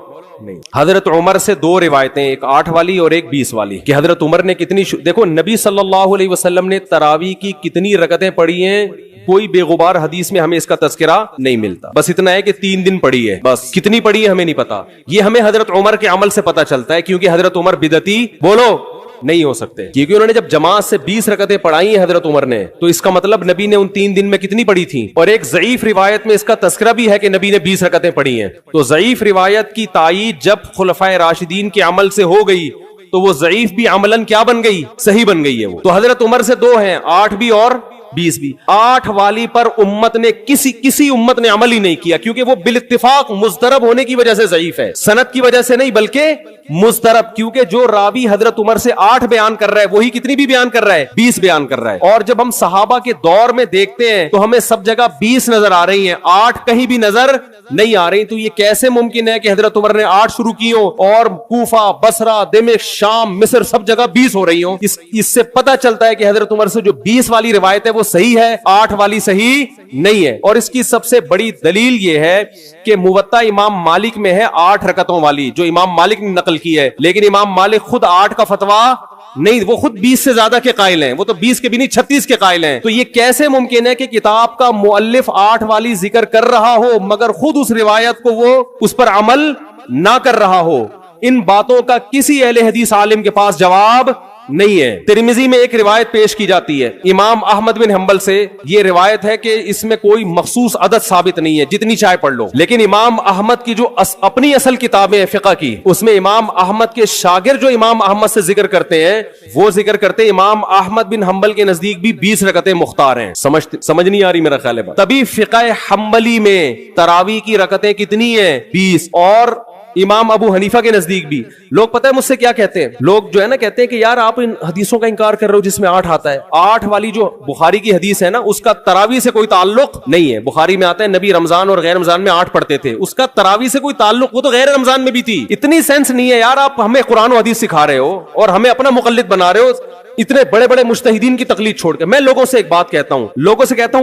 نہیں. حضرت عمر سے 2 روایتیں, ایک 8 والی اور ایک 20 والی, کہ حضرت عمر نے کتنی دیکھو نبی صلی اللہ علیہ وسلم نے تراویح کی کتنی رکعتیں پڑھی ہیں, کوئی بے غبار حدیث میں ہمیں اس کا تذکرہ نہیں ملتا. بس اتنا ہے کہ 3 دن پڑھی ہے, بس کتنی پڑھی ہے ہمیں نہیں پتا. یہ ہمیں حضرت عمر کے عمل سے پتا چلتا ہے, کیونکہ حضرت عمر بدعتی بولو نہیں ہو سکتے, کیونکہ انہوں نے جب جماعت سے 20 رکعتیں پڑھائی ہیں حضرت عمر نے, تو اس کا مطلب نبی نے ان 3 دن میں کتنی پڑھی تھی. اور ایک ضعیف روایت میں اس کا تذکرہ بھی ہے کہ نبی نے 20 رکعتیں پڑھی ہیں. تو ضعیف روایت کی تائید جب خلفائے راشدین کے عمل سے ہو گئی تو وہ ضعیف بھی عملاً کیا بن گئی؟ صحیح بن گئی ہے وہ. تو حضرت عمر سے 2 ہیں, 8 بھی اور 20 بھی. 8 والی پر امت نے کسی امت نے عمل ہی نہیں کیا, کیونکہ وہ بالاتفاق مضطرب ہونے کی وجہ سے ضعیف ہے, سند کی وجہ سے نہیں بلکہ مضطرب, کیونکہ جو راوی حضرت عمر سے 8 بیان کر رہا ہے وہی کتنی بھی بیان کر رہا ہے؟ 20 بیان کر رہا ہے. اور جب ہم صحابہ کے دور میں دیکھتے ہیں تو ہمیں سب جگہ 20 نظر آ رہی ہیں, 8 کہیں بھی نظر نہیں آ رہی. تو یہ کیسے ممکن ہے کہ حضرت عمر نے 8 شروع کی ہوں اور کوفہ, بصرہ, دمشق, شام, مصر سب جگہ 20 ہو رہی ہوں؟ اس سے پتہ چلتا ہے کہ حضرت عمر سے جو 20 والی روایت ہے وہ صحیح ہے, 8 والی صحیح نہیں ہے. اور اس کی سب سے بڑی دلیل یہ ہے کہ موطا امام مالک میں ہے 8 رکعتوں والی, جو امام مالک نے نقل کی ہے, لیکن امام مالک خود 8 کا فتویٰ نہیں, وہ خود 20 سے زیادہ کے قائل ہیں, وہ تو 20 کے بھی نہیں 36 کے قائل ہیں. تو یہ کیسے ممکن ہے کہ کتاب کا مؤلف 8 والی ذکر کر رہا ہو مگر خود اس روایت کو وہ اس پر عمل نہ کر رہا ہو؟ ان باتوں کا کسی اہل حدیث عالم کے پاس جواب نہیں ہے. ترمذی میں ایک روایت پیش کی جاتی ہے امام احمد بن حنبل سے, یہ روایت ہے کہ اس میں کوئی مخصوص عدد ثابت نہیں ہے, جتنی چاہے پڑھ لو, لیکن امام احمد کی جو اپنی اصل کتابیں ہیں فقہ کی, اس میں امام احمد کے شاگرد جو امام احمد سے ذکر کرتے ہیں وہ ذکر کرتے ہیں امام احمد بن حنبل کے نزدیک بھی 20 رکعتیں مختار ہیں. سمجھ نہیں آ رہی میرا خیال ہے. تبھی فقہ حنبلی میں تراویح کی رکعتیں کتنی ہیں؟ 20. اور امام ابو حنیفہ کے نزدیک بھی. لوگ پتہ ہے مجھ سے کیا کہتے ہیں, لوگ جو ہے نا کہتے ہیں کہ یار آپ ان حدیثوں کا انکار کر رہے ہو جس میں 8 آتا ہے. 8 والی جو بخاری کی حدیث ہے نا اس کا تراویح سے کوئی تعلق نہیں ہے. بخاری میں آتا ہے نبی رمضان اور غیر رمضان میں 8 پڑھتے تھے, اس کا تراویح سے کوئی تعلق, وہ تو غیر رمضان میں بھی تھی. اتنی سینس نہیں ہے یار, آپ ہمیں قرآن و حدیث سکھا رہے ہو اور ہمیں اپنا مقلد بنا رہے ہو اتنے بڑے بڑے مجتہدین کی تقلید چھوڑ کے. میں لوگوں سے ایک بات کہتا ہوں,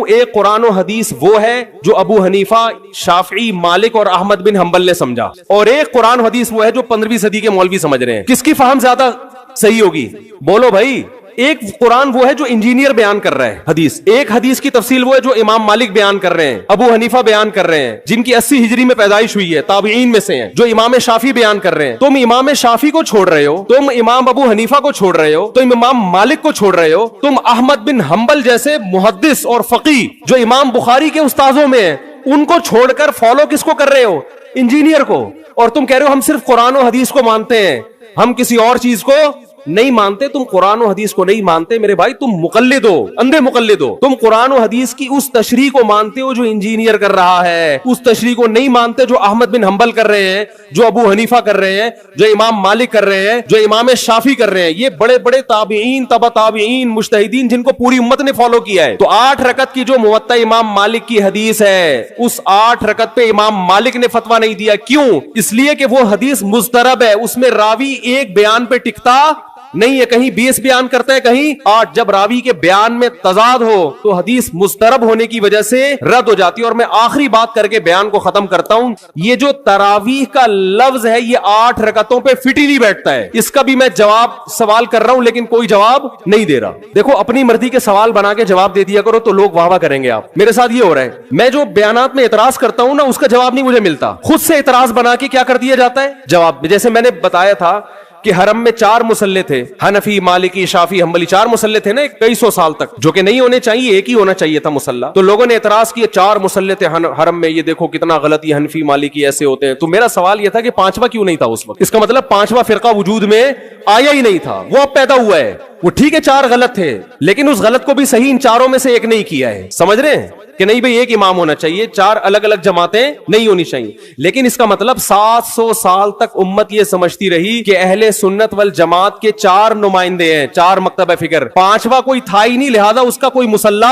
ایک قرآن و حدیث وہ ہے جو ابو حنیفہ, شافعی, مالک اور احمد بن حنبل نے سمجھا, اور ایک قرآن و حدیث وہ ہے جو 15ویں صدی کے مولوی سمجھ رہے ہیں. کس کی فہم زیادہ صحیح ہوگی؟ بولو بھائی, ایک قرآن وہ ہے جو انجینئر بیان کر رہا ہے حدیث، ایک حدیث کی تفصیل وہ ہے جو امام مالک بیان کر رہے ہیں، ابو حنیفہ بیان کر رہے ہیں جن کی 80 ہجری میں پیدائش ہوئی ہے، تابعین میں سے ہیں، جو امام شافعی بیان کر رہے ہیں. تم امام شافعی کو چھوڑ رہے ہو، تم امام ابو حنیفہ کو چھوڑ رہے ہو، تم امام مالک کو چھوڑ رہے ہو، تم احمد بن حنبل جیسے محدث اور فقیہ جو امام بخاری کے استاذوں میں ہیں ان کو چھوڑ کر فالو کس کو کر رہے ہو؟ انجینئر کو. اور تم کہہ رہے ہو ہم صرف قرآن و حدیث کو مانتے ہیں، ہم کسی اور چیز کو نہیں مانتے. تم قرآن و حدیث کو نہیں مانتے میرے بھائی، تم مقلد ہو، اندھے مقلد ہو. تم قرآن و حدیث کی اس تشریح کو مانتے ہو جو انجینئر کر رہا ہے، اس تشریح کو نہیں مانتے جو احمد بن حنبل کر رہے ہیں، جو ابو حنیفہ کر رہے ہیں، جو امام مالک کر رہے ہیں، جو امام شافعی کر رہے ہیں. یہ بڑے بڑے تابعین، تبع تابعین، مجتہدین جن کو پوری امت نے فالو کیا ہے. تو 8 رکعت کی جو موطا امام مالک کی حدیث ہے، اس 8 رکعت پہ امام مالک نے فتویٰ نہیں دیا. کیوں؟ اس لیے کہ وہ حدیث مضطرب ہے، اس میں راوی ایک بیان پہ ٹکتا نہیں ہے، کہیں 20 بیان کرتا ہے، کہیں 8. جب راوی کے بیان میں تضاد ہو تو حدیث مضطرب ہونے کی وجہ سے رد ہو جاتی ہے. اور میں آخری بات کر کے بیان کو ختم کرتا ہوں، یہ جو تراویح کا لفظ ہے یہ 8 رکعتوں پہ فٹ ہی نہیں بیٹھتا ہے. اس کا بھی میں جواب سوال کر رہا ہوں لیکن کوئی جواب نہیں دے رہا. دیکھو اپنی مرضی کے سوال بنا کے جواب دے دیا کرو تو لوگ واہ واہ کریں گے. آپ میرے ساتھ یہ ہو رہا ہے، میں جو بیانات میں اعتراض کرتا ہوں نا اس کا جواب نہیں مجھے ملتا، خود سے اعتراض بنا کے کیا کر دیا جاتا ہے جواب. جیسے میں نے بتایا تھا کہ حرم میں 4 مصلے تھے، حنفی، مالکی، شافعی، حنبلی، 4 مصلے تھے نا کئی سو سال تک، جو کہ نہیں ہونے چاہیے، ایک ہی ہونا چاہیے تھا مصلا. تو لوگوں نے اعتراض کیا 4 مصلے تھے حرم میں، یہ دیکھو کتنا غلط، یہ حنفی مالکی ایسے ہوتے ہیں. تو میرا سوال یہ تھا کہ 5واں کیوں نہیں تھا اس وقت؟ اس کا مطلب 5واں فرقہ وجود میں آیا ہی نہیں تھا، وہ اب پیدا ہوا ہے. وہ ٹھیک ہے 4 غلط تھے لیکن اس غلط کو بھی صحیح ان 4 میں سے ایک نہیں کیا ہے. سمجھ رہے ہیں کہ نہیں بھئی ایک امام ہونا چاہیے، 4 الگ الگ جماعتیں نہیں ہونی چاہیے. لیکن اس کا مطلب 700 سال تک امت یہ سمجھتی رہی کہ اہل سنت والجماعت کے 4 نمائندے ہیں، 4 مکتب فکر، 5واں کوئی تھا ہی نہیں، لہذا اس کا کوئی مصلی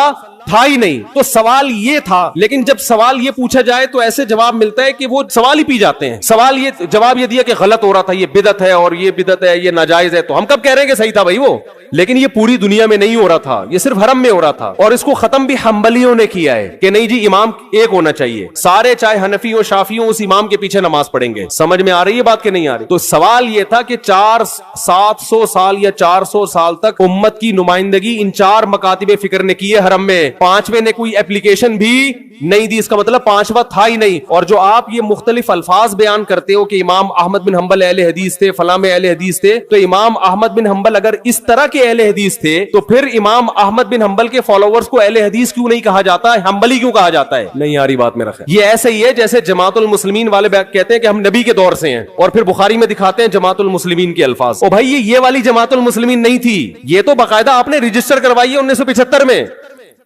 تھا ہی نہیں. تو سوال یہ تھا، لیکن جب سوال یہ پوچھا جائے تو ایسے جواب ملتا ہے کہ وہ سوال ہی پی جاتے ہیں. سوال یہ جواب یہ دیا کہ غلط ہو رہا تھا، یہ بدعت ہے، اور یہ بدعت ہے، یہ ناجائز ہے. تو ہم کب کہہ رہے ہیں کہ صحیح تھا بھائی وہ؟ لیکن یہ پوری دنیا میں نہیں ہو رہا تھا، یہ صرف حرم میں ہو رہا تھا. اور اس کو ختم بھی حنبلیوں نے کیا ہے کہ نہیں جی امام ایک ہونا چاہیے، سارے چاہے حنفی ہو شافعی ہو اس امام کے پیچھے نماز پڑھیں گے. سمجھ میں آ رہی ہے بات کہ نہیں آ رہی؟ تو سوال یہ تھا کہ 700 سال یا 400 سال تک امت کی نمائندگی ان 4 مکاتب فکر نے کی ہے حرم میں، 5ویں نے کوئی اپلیکیشن بھی نہیں دی. اس کا مطلب 5واں تھا ہی نہیں. اور جو آپ یہ مختلف الفاظ بیان کرتے ہو کہ امام احمد بن حنبل اہل حدیث تھے، فلاں میں اہل حدیث تھے، تو امام احمد بن حنبل اگر اس طرح کے اہل حدیث تھے تو پھر امام احمد بن حنبل کے فالوورز کو اہل حدیث کیوں نہیں کہا جاتا ہے، حنبلی کیوں کہا جاتا ہے؟ نہیں آ رہی بات میرا خیال. یہ ایسے ہی ہے جیسے جماعت المسلمین والے کہتے ہیں کہ ہم نبی کے دور سے ہیں، اور پھر بخاری میں دکھاتے ہیں جماعت المسلمین کے الفاظ. او بھائی یہ والی جماعت المسلمین نہیں تھی، یہ تو باقاعدہ آپ نے رجسٹر کروائی ہے 1975 میں.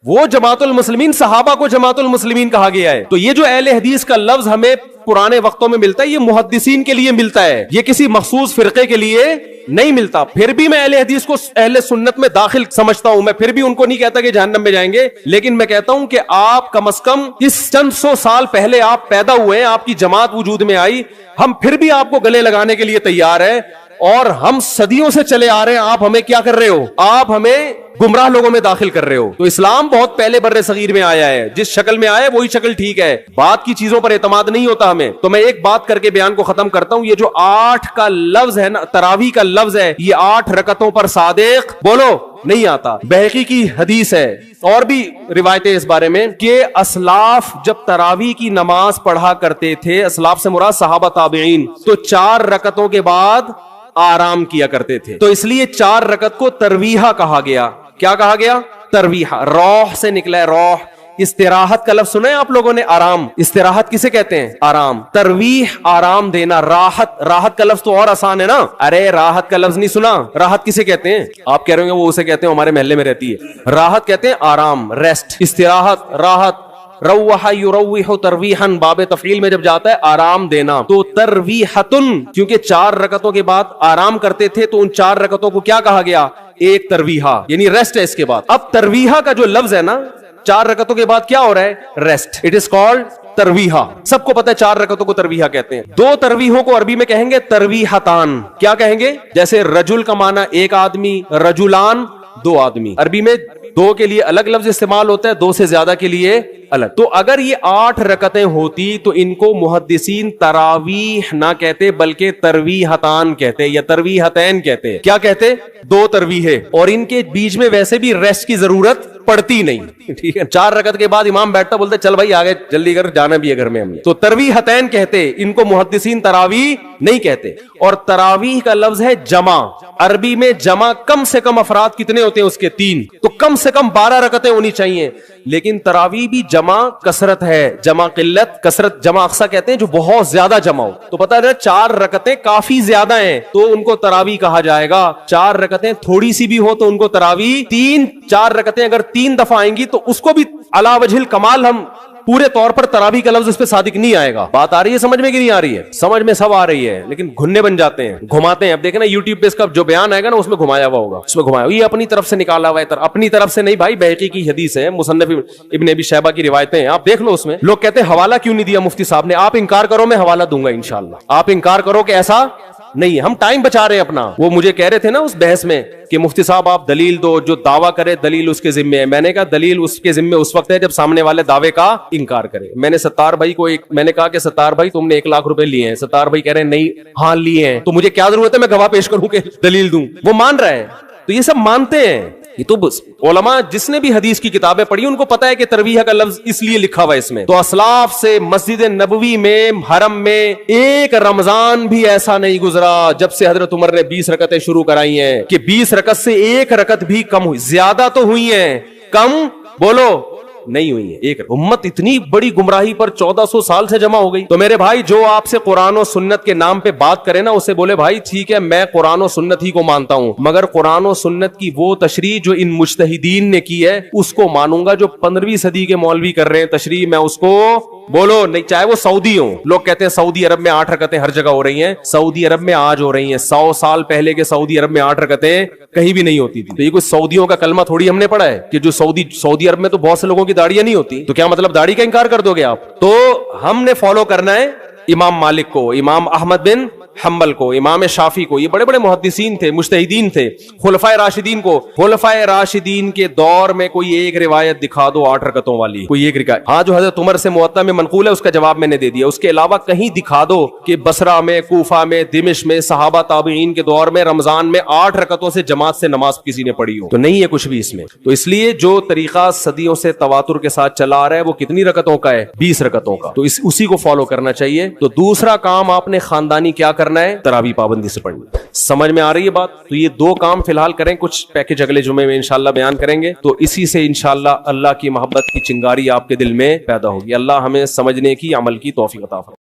وہ جماعت المسلمین صحابہ کو جماعت المسلمین کہا گیا ہے. تو یہ جو اہل حدیث کا لفظ ہمیں پرانے وقتوں میں ملتا ہے یہ محدثین کے لیے ملتا ہے، یہ کسی مخصوص فرقے کے لیے نہیں ملتا. پھر بھی میں اہل حدیث کو اہل سنت میں داخل سمجھتا ہوں، میں پھر بھی ان کو نہیں کہتا کہ جہنم میں جائیں گے، لیکن میں کہتا ہوں کہ آپ کم از کم اس چند 100 سال پہلے آپ پیدا ہوئے ہیں، آپ کی جماعت وجود میں آئی، ہم پھر بھی آپ کو گلے لگانے کے لیے تیار ہیں. اور ہم صدیوں سے چلے آ رہے ہیں، آپ ہمیں کیا کر رہے ہو؟ آپ ہمیں گمراہ لوگوں میں داخل کر رہے ہو. تو اسلام بہت پہلے بر صغیر میں آیا ہے، جس شکل میں آیا ہے وہی شکل ٹھیک ہے، بات کی چیزوں پر اعتماد نہیں ہوتا ہمیں. تو میں ایک بات کر کے بیان کو ختم کرتا ہوں، یہ جو 8 کا لفظ ہے نا، تراویح کا لفظ ہے، یہ 8 رکعتوں پر صادق بولو نہیں آتا. بہقی کی حدیث ہے اور بھی روایتیں اس بارے میں کہ اسلاف جب تراویح کی نماز پڑھا کرتے تھے، اسلاف سے مراد صحابہ تابعین، تو 4 رکعتوں کے بعد آرام کیا کرتے تھے. تو اس لیے 4 رکعت کو ترویحہ کہا گیا. کیا کہا گیا؟ ترویحہ. روح سے نکلا ہے، روح. استراحت کا لفظ سنا ہے آپ لوگوں نے؟ آرام. استراحت کسے کہتے ہیں؟ آرام. ترویح آرام دینا. راحت، راحت کا لفظ تو اور آسان ہے نا. ارے راحت کا لفظ نہیں سنا؟ راحت کسے کہتے ہیں؟ آپ کہہ رہے ہوں وہ اسے کہتے ہیں ہمارے محلے میں رہتی ہے. راحت کہتے ہیں آرام، ریسٹ. استراحت، راحت. روح یروح ترویحا، باب تفعیل میں جب جاتا ہے آرام دینا، تو ترویحتن، کیونکہ 4 رکعتوں کے بعد آرام کرتے تھے تو ان 4 رکعتوں کو کیا کہا گیا؟ ایک ترویحہ، یعنی ریسٹ ہے اس کے بعد. اب ترویحہ کا جو لفظ ہے نا، 4 رکعتوں کے بعد کیا ہو رہا ہے؟ ریسٹ. اٹ از کالڈ ترویحہ. سب کو پتہ ہے 4 رکعتوں کو ترویحہ کہتے ہیں. 2 ترویحوں کو عربی میں کہیں گے ترویحتان. کیا کہیں گے؟ جیسے رجل کا معنی ایک آدمی، رجلان 2 آدمی. عربی میں دو کے لیے الگ لفظ استعمال ہوتا ہے, دو سے زیادہ کے لیے الگ. تو اگر یہ 8 رکعتیں ہوتی تو ان کو محدثین تراویح نہ کہتے بلکہ ترویحتان کہتے یا ترویحتین کہتے. کیا کہتے؟ 2 ترویحیں, اور ان کے بیچ میں ویسے بھی ریسٹ کی ضرورت پڑتی نہیں. ٹھیک ہے, 4 رکعت کے بعد امام بیٹھتا بولتے چل بھائی آگے جلدی کر, جانا بھی ہے گھر میں ہم نے. تو ترویحتین کہتے, ان کو محدثین تراویح نہیں کہتے. اور تراویح کا لفظ ہے جمع. عربی میں جمع کم سے کم افراد کتنے ہوتے ہیں اس کے 3, تو کم سے کم 12 رکعتیں ہونی چاہیے. لیکن تراویح بھی جمع کثرت ہے, جمع قلت کثرت, جمع اقصا کہتے ہیں جو بہت زیادہ جمع ہو. تو پتہ ہے 4 رکعتیں کافی زیادہ ہیں تو ان کو تراویح کہا جائے گا. 4 رکعتیں تھوڑی سی بھی ہو تو ان کو تراویح. 4 رکعتیں اگر 3 دفعہ آئیں گی تو اس کو بھی علی وجہ الکمال ہم پورے طور پر تراویح کا لفظ اس پہ صادق نہیں آئے گا. بات آ رہی ہے سمجھ میں کہ نہیں آ رہی ہے؟ سمجھ میں سب آ رہی ہے, لیکن گھننے بن جاتے ہیں, گھماتے ہیں. اب دیکھیں نا یوٹیوب پہ اس کا جو بیان آئے گا نا اس میں گھمایا ہوا ہوگا, اس میں گھمایا ہوا, یہ اپنی طرف سے نکالا ہوا ہے. اپنی طرف سے نہیں بھائی, بہقی کی حدیث ہے, مصنف ابن ابی شیبہ کی روایتیں ہیں, آپ دیکھ لو. اس میں لوگ کہتے ہیں حوالہ کیوں نہیں دیا مفتی صاحب نے. آپ انکار کرو میں حوالہ دوں گا انشاءاللہ. آپ انکار کرو کہ ایسا نہیں ہے, ہم ٹائم بچا رہے ہیں اپنا. وہ مجھے کہہ رہے تھے نا اس بحث میں کہ مفتی صاحب آپ دلیل دو, جو دعویٰ کرے دلیل اس کے ذمے ہے. میں نے کہا دلیل اس کے ذمے اس وقت ہے جب سامنے والے دعوے کا انکار کرے. میں نے ستار بھائی کو میں نے کہا کہ ستار بھائی تم نے 1 لاکھ روپے لیے ہیں. ستار بھائی کہہ رہے ہیں نہیں, ہاں لیے ہیں. تو مجھے کیا ضرورت ہے میں گواہ پیش کروں کہ دلیل دوں؟ وہ مان رہا ہے. تو یہ سب مانتے ہیں. یہ تو علماء جس نے بھی حدیث کی کتابیں پڑھی ان کو پتا ہے کہ ترویح کا لفظ اس لیے لکھا ہوا ہے اس میں. تو اسلاف سے مسجد نبوی میں, حرم میں ایک رمضان بھی ایسا نہیں گزرا جب سے حضرت عمر نے 20 رکعتیں شروع کرائی ہیں کہ 20 رکعت سے 1 رکعت بھی کم ہوئی. زیادہ تو ہوئی ہیں, کم بولو نہیں ہوئی ہے. ایک امت اتنی بڑی گمراہی پر 1400 سال سے جمع ہو گئی. تو میرے بھائی جو آپ سے قرآن و سنت کے نام پہ بات کرے نا, اسے بولے بھائی ٹھیک ہے میں قرآن و سنت ہی کو مانتا ہوں, مگر قرآن و سنت کی وہ تشریح جو ان مجتہدین نے کی ہے اس کو مانوں گا. جو 15ویں صدی کے مولوی کر رہے ہیں تشریح, میں اس کو بولو نہیں, چاہے وہ سعودی ہوں. لوگ کہتے ہیں سعودی عرب میں 8 رکعتیں ہر جگہ ہو رہی ہیں. سعودی عرب میں آج ہو رہی ہیں, 100 سال پہلے کے سعودی عرب میں 8 رکعتیں کہیں بھی نہیں ہوتی تھی. تو یہ کوئی سعودیوں کا کلمہ تھوڑی ہم نے پڑھا ہے کہ جو سعودی عرب میں تو بہت سے لوگوں کی داڑیاں نہیں ہوتی. تو کیا مطلب داڑھی کا انکار کر دو گے آپ؟ تو ہم نے فالو کرنا ہے امام مالک کو, امام احمد بن حنبل کو, امام شافعی کو. یہ بڑے بڑے محدثین تھے, مجتہدین تھے. خلفائے راشدین کو, خلفائے راشدین کے دور میں کوئی ایک روایت دکھا دو 8 رکعتوں والی, کوئی ایک روایت. ہاں جو حضرت عمر سے موطا میں منقول ہے اس کا جواب میں نے دے دیا. اس کے علاوہ کہیں دکھا دو کہ بصرہ میں, کوفہ میں, دمشق میں, صحابہ تابعین کے دور میں رمضان میں 8 رکعتوں سے جماعت سے نماز کسی نے پڑھی ہو. تو نہیں ہے کچھ بھی اس میں. تو اس لیے جو طریقہ صدیوں سے تواتر کے ساتھ چلا آ رہا ہے وہ کتنی رکعتوں کا ہے؟ 20 رکعتوں کا. تو اسی کو فالو کرنا چاہیے. تو دوسرا کام آپ نے خاندانی کیا کرنا ہے؟ تراویح پابندی سے پڑھنی. سمجھ میں آ رہی ہے بات؟ تو یہ 2 کام فی الحال کریں, کچھ پیکج اگلے جمعے میں انشاءاللہ بیان کریں گے. تو اسی سے انشاءاللہ اللہ کی محبت کی چنگاری آپ کے دل میں پیدا ہوگی. اللہ ہمیں سمجھنے کی, عمل کی توفیق عطا فرمائے.